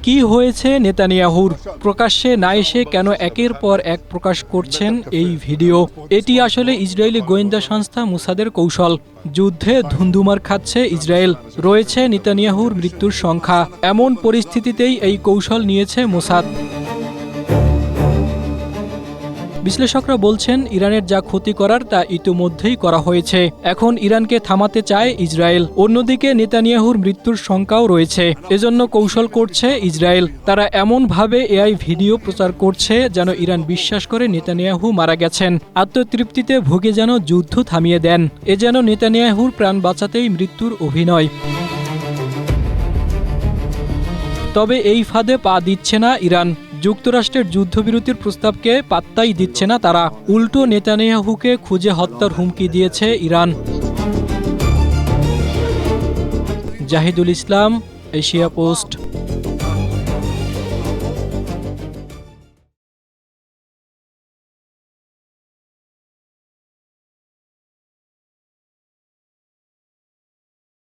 কি হয়েছে নেতানিয়াহুর? প্রকাশ্যে না এসে কেন একের পর এক প্রকাশ করছেন এই ভিডিও? এটি আসলে ইসরায়েলি গোয়েন্দা সংস্থা মোসাদের কৌশল। যুদ্ধে ধুন্ধুমার খাচ্ছে ইসরায়েল, রয়েছে নেতানিয়াহুর মৃত্যুর সংখ্যা। এমন পরিস্থিতিতেই এই কৌশল নিয়েছে মোসাদ। বিশ্লেষকরা বলছেন, ইরানের যা ক্ষতি করার তা ইতিমধ্যেই করা হয়েছে। এখন ইরানকে থামাতে চায় ইসরায়েল। অন্যদিকে নেতানিয়াহুর মৃত্যুর শঙ্কাও রয়েছে। এজন্য কৌশল করছে ইসরায়েল। তারা এমনভাবে এআই ভিডিও প্রচার করছে যেন ইরান বিশ্বাস করে নেতানিয়াহু মারা গেছেন। আত্মতৃপ্তিতে ভুগে যেন যুদ্ধ থামিয়ে দেন। এ যেন নেতানিয়াহুর প্রাণ বাঁচাতেই মৃত্যুর অভিনয়। তবে এই ফাঁদে পা দিচ্ছে না ইরান। যুক্তরাষ্ট্রের যুদ্ধবিরতির প্রস্তাবকে পাত্তাই দিচ্ছে না তারা। উল্টো নেতানিয়াহুকে খুঁজে হত্যার হুমকি দিয়েছে ইরান। জাহিদুল ইসলাম, এশিয়া পোস্ট।